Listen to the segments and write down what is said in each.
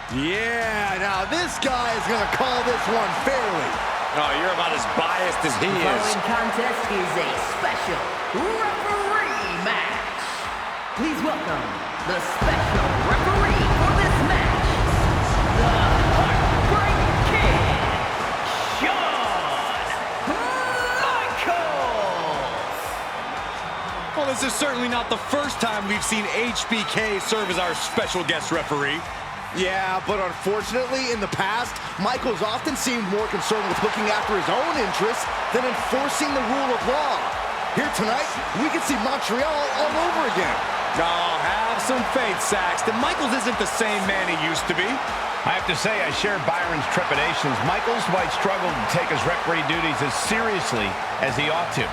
Yeah, now this guy is going to call this one fairly. Oh, you're about as biased as he is. The following contest is a special referee match. Please welcome the special referee for this match, the Heartbreak Kid, Shawn Michaels. Well, this is certainly not the first time we've seen HBK serve as our special guest referee. Yeah, but unfortunately, in the past, Michaels often seemed more concerned with looking after his own interests than enforcing the rule of law. Here tonight, we can see Montreal all over again. Oh, have some faith, Saxton. Michaels isn't the same man he used to be. I have to say, I share Byron's trepidations. Michaels might struggle to take his referee duties as seriously as he ought to.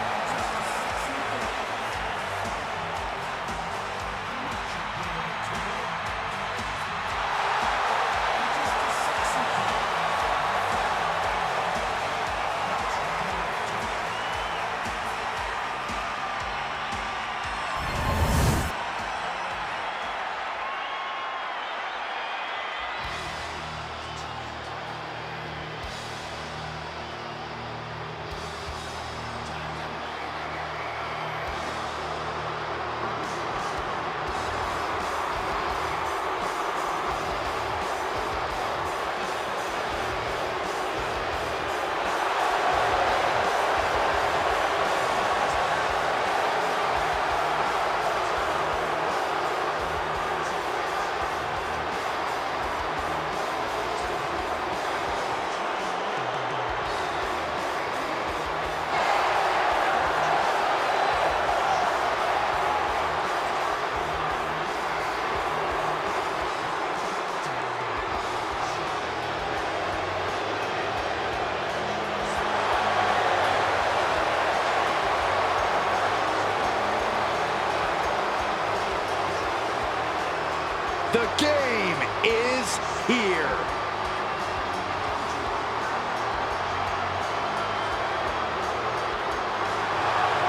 The game is here.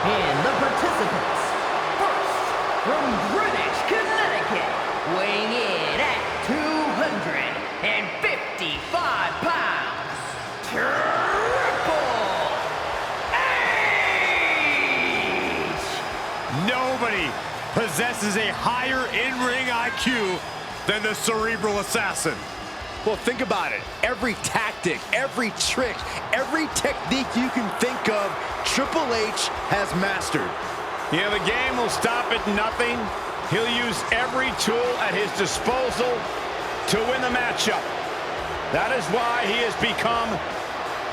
And the participants, first, from Greenwich, Connecticut, weighing in at 255 pounds, Triple H! Nobody possesses a higher in-ring IQ than the Cerebral Assassin. Well, think about it. Every tactic, every trick, every technique you can think of, Triple H has mastered. Yeah, the game will stop at nothing. He'll use every tool at his disposal to win the matchup. That is why he has become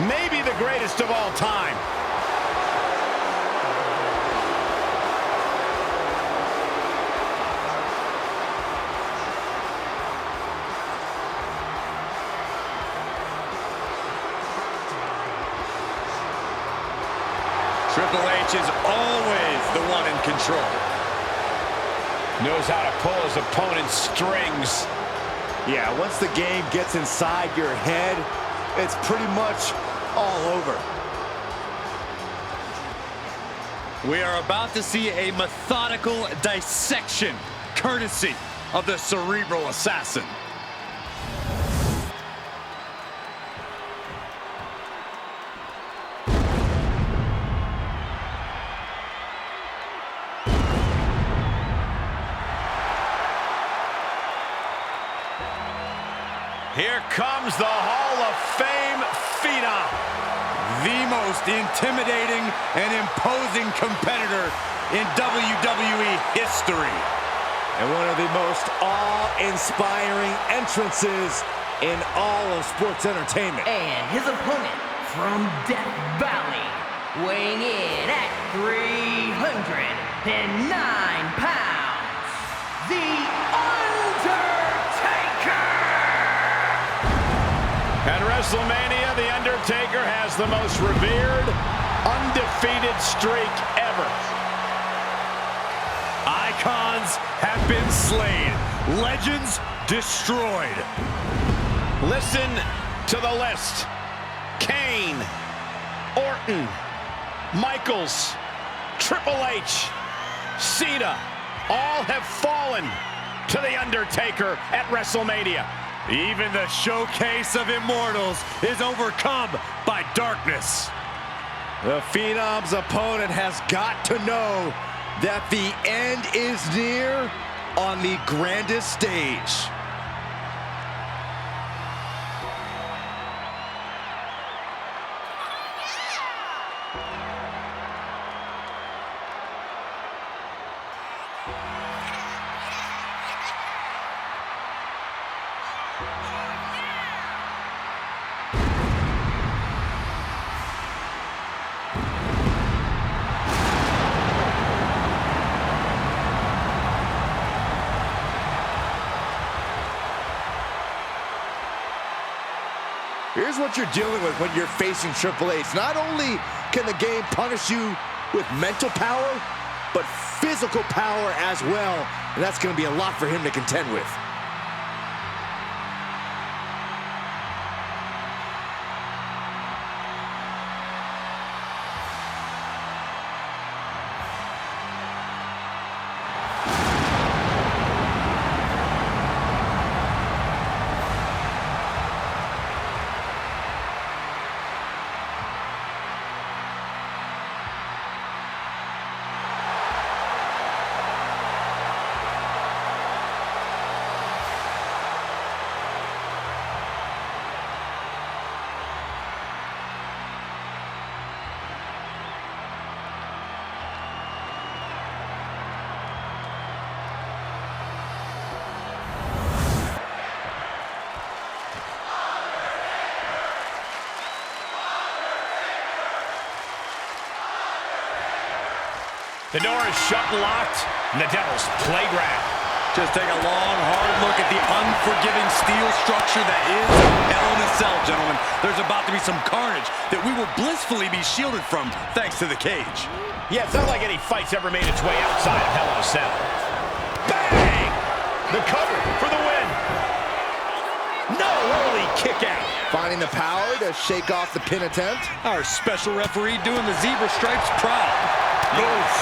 maybe the greatest of all time. Triple H is always the one in control. Knows how to pull his opponent's strings. Yeah, once the game gets inside your head, it's pretty much all over. We are about to see a methodical dissection, courtesy of the Cerebral Assassin. Here comes the Hall of Fame phenom. The most intimidating and imposing competitor in WWE history. And one of the most awe-inspiring entrances in all of sports entertainment. And his opponent from Death Valley, weighing in at 309 pounds, the Undertaker! At Wrestlemania, The Undertaker has the most revered, undefeated streak ever. Icons have been slain. Legends destroyed. Listen to the list. Kane, Orton, Michaels, Triple H, Cena, all have fallen to the Undertaker at WrestleMania. Even the showcase of immortals is overcome by darkness. The Phenom's opponent has got to know that the end is near on the grandest stage. Here's what you're dealing with when you're facing Triple H. Not only can the game punish you with mental power, but physical power as well. And that's going to be a lot for him to contend with. The door is shut and locked in the Devil's Playground. Just take a long, hard look at the unforgiving steel structure that is Hell in a Cell, gentlemen. There's about to be some carnage that we will blissfully be shielded from thanks to the cage. Yeah, it's not like any fight's ever made its way outside of Hell in a Cell. Bang! The cover for the win. No, holy kick out. Finding the power to shake off the pin attempt. Our special referee doing the zebra stripes proud. Oof.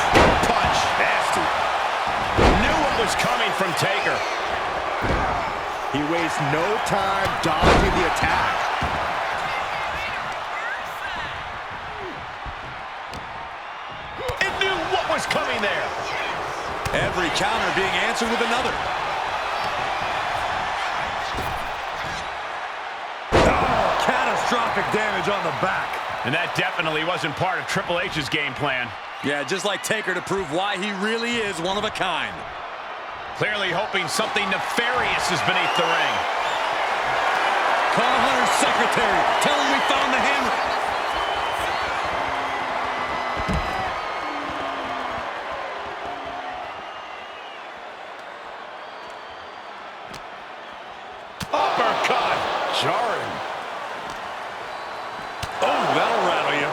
Punch. Nasty. Knew what was coming from Taker. He wastes no time dodging the attack. It knew what was coming there. Every counter being answered with another. Oh, catastrophic damage on the back. And that definitely wasn't part of Triple H's game plan. Yeah, just like Taker to prove why he really is one of a kind. Clearly hoping something nefarious is beneath the ring. Call Hunter's secretary. Tell him we found the hammer. Uppercut. Jarring. Oh, that'll rattle you.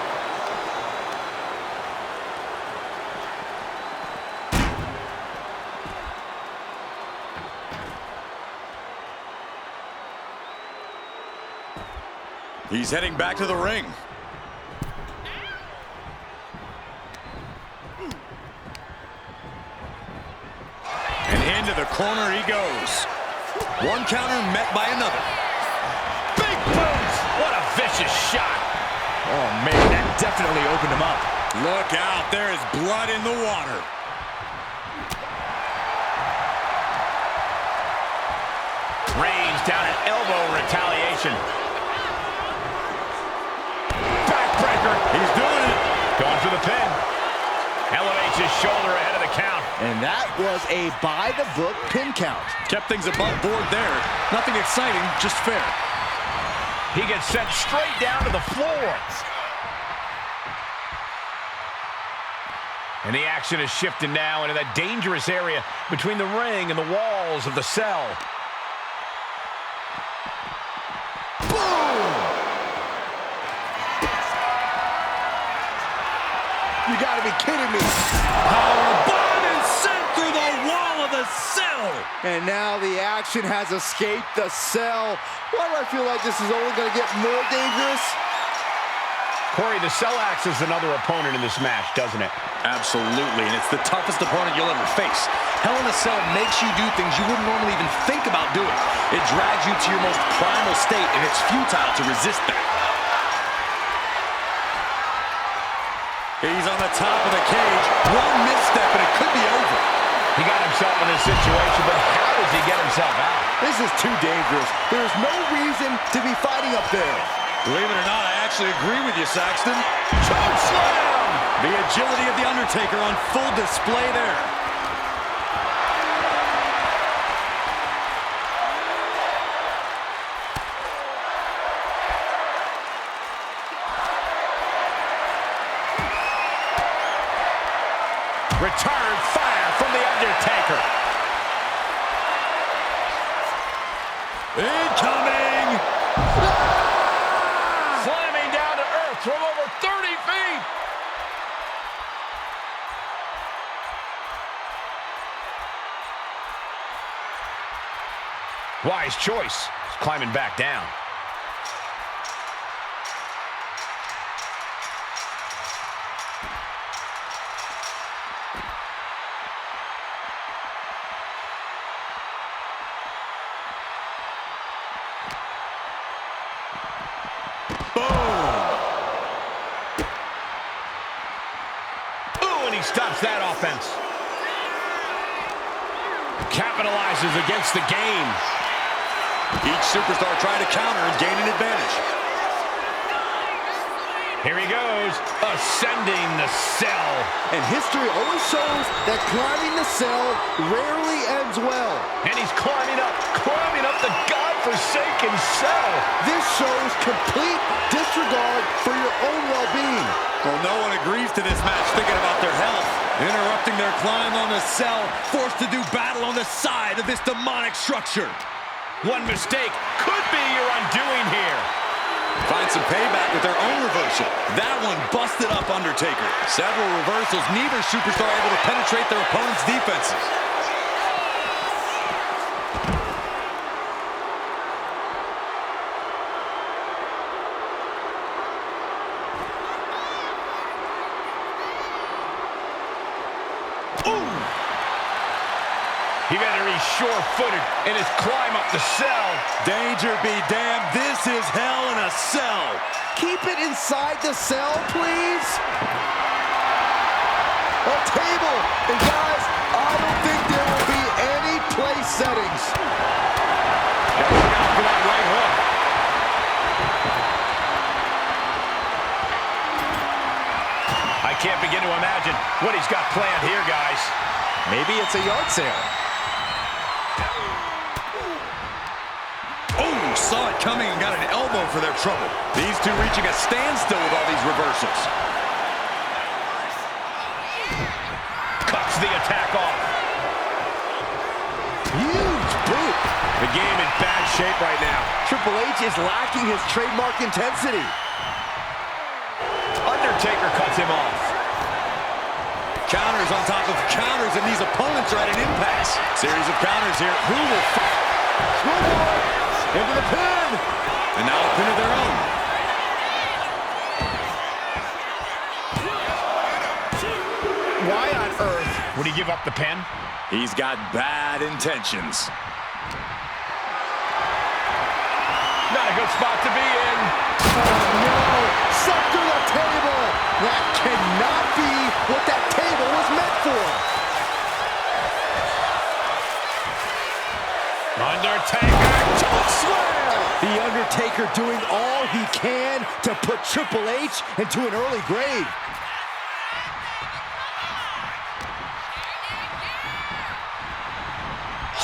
He's heading back to the ring. And into the corner he goes. One counter met by another. Big boots. What a vicious shot. Oh, man, that definitely opened him up. Look out, there is blood in the water. Range down an elbow retaliation. Backbreaker. He's doing it. Going for the pin. Elevates his shoulder ahead of the count. And that was a by-the-book pin count. Kept things above board there. Nothing exciting, just fair. He gets sent straight down to the floor. And the action is shifting now into that dangerous area between the ring and the walls of the cell. Boom! You gotta be kidding me. Power bomb and sent through the wall of the cell. And now the action has escaped the cell. Why do I feel like this is only gonna get more dangerous? Corey, the cell acts as another opponent in this match, doesn't it? Absolutely, and it's the toughest opponent you'll ever face. Hell in a Cell makes you do things you wouldn't normally even think about doing. It drags you to your most primal state, and it's futile to resist that. He's on the top of the cage. One misstep, and it could be over. He got himself in this situation, but how does he get himself out? This is too dangerous. There's no reason to be fighting up there. Believe it or not, I actually agree with you, Saxton. Choke slam! The agility of The Undertaker on full display there. Return fire from The Undertaker. Incoming! Slamming down to earth from over 30 feet. Wise choice. He's climbing back down. Stops that offense. Capitalizes against the game. Each superstar trying to counter and gain an advantage. Here he goes, ascending the cell. And history always shows that climbing the cell rarely ends well. And he's climbing up the godforsaken cell. This shows complete disregard for your own well-being. Well, no one agrees to this match thinking about their health. Interrupting their climb on the cell, forced to do battle on the side of this demonic structure. One mistake could be your undoing here. Find some payback with their own reversal. That one busted up Undertaker. Several reversals, neither superstar able to penetrate their opponent's defenses. He better be sure-footed in his climb up the cell. Danger be damned, this is Hell in a Cell. Keep it inside the cell, please. A table. And guys, I don't think there will be any place settings. Gotta look out for that right hook. I can't begin to imagine what he's got planned here, guys. Maybe it's a yard sale. Oh, saw it coming and got an elbow for their trouble. These two reaching a standstill with all these reversals. Cuts the attack off. Huge boot. The game in bad shape right now. Triple H is lacking his trademark intensity. Undertaker cuts him off. Counters on top of counters, and these opponents are at an impasse. Series of counters here. Who will fight? Into the pin. And now a pin of their own. Why on earth would he give up the pin? He's got bad intentions. Not a good spot to be in. Oh, no. Set through the table. That cannot be what that table was meant for. Undertaker, choke slam! The Undertaker doing all he can to put Triple H into an early grave.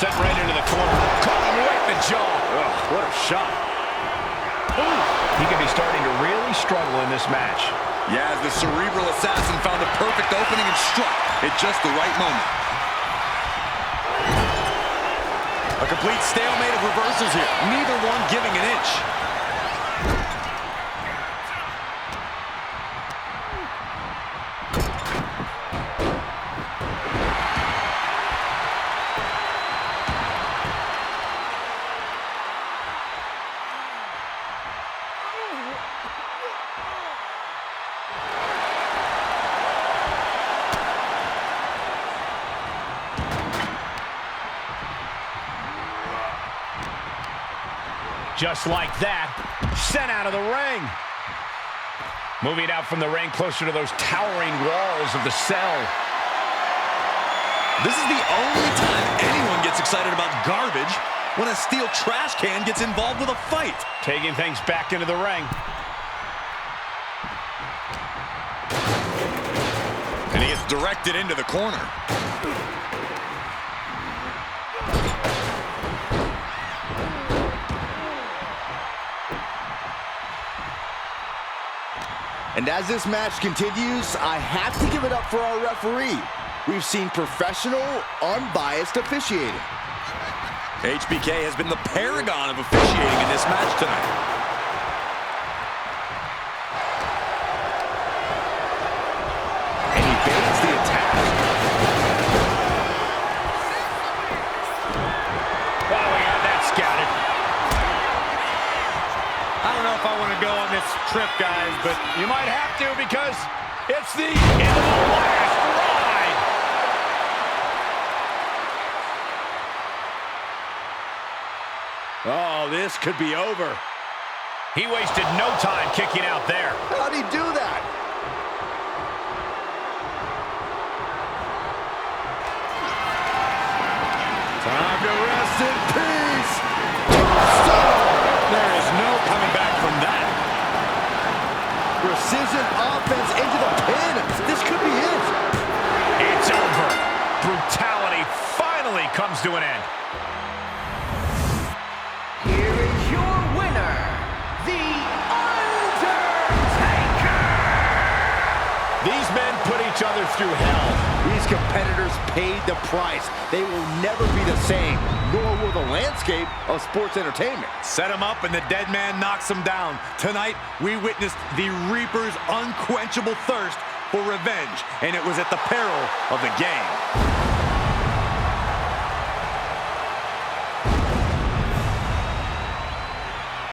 Set right into the corner. Caught him right in the jaw. Oh, what a shot. Ooh. He could be starting to really struggle in this match. Yeah, as the cerebral assassin found a perfect opening and struck at just the right moment. A complete stalemate of reversals here. Neither one giving an inch. Just like that, sent out of the ring. Moving out from the ring closer to those towering walls of the cell. This is the only time anyone gets excited about garbage, when a steel trash can gets involved with a fight. Taking things back into the ring. And he gets directed into the corner. And as this match continues, I have to give it up for our referee. We've seen professional, unbiased officiating. HBK has been the paragon of officiating in this match tonight. And he baits the attack. Wow, we got that scouted. I don't know if I want to go on this trip, guys, but You might have to, because it's the end of the last ride. Oh, this could be over. He wasted no time kicking out there. How'd he do that? Time to rest in peace. There is no coming back from that. Precision offense into the pin. This could be it. It's over. Brutality finally comes to an end. Here is your winner, The Undertaker! These men put each other through hell. These competitors paid the price. They will never be the same, nor will the landscape of sports entertainment. Set him up and the dead man knocks him down. Tonight, we witnessed the Reaper's unquenchable thirst for revenge, and it was at the peril of the game.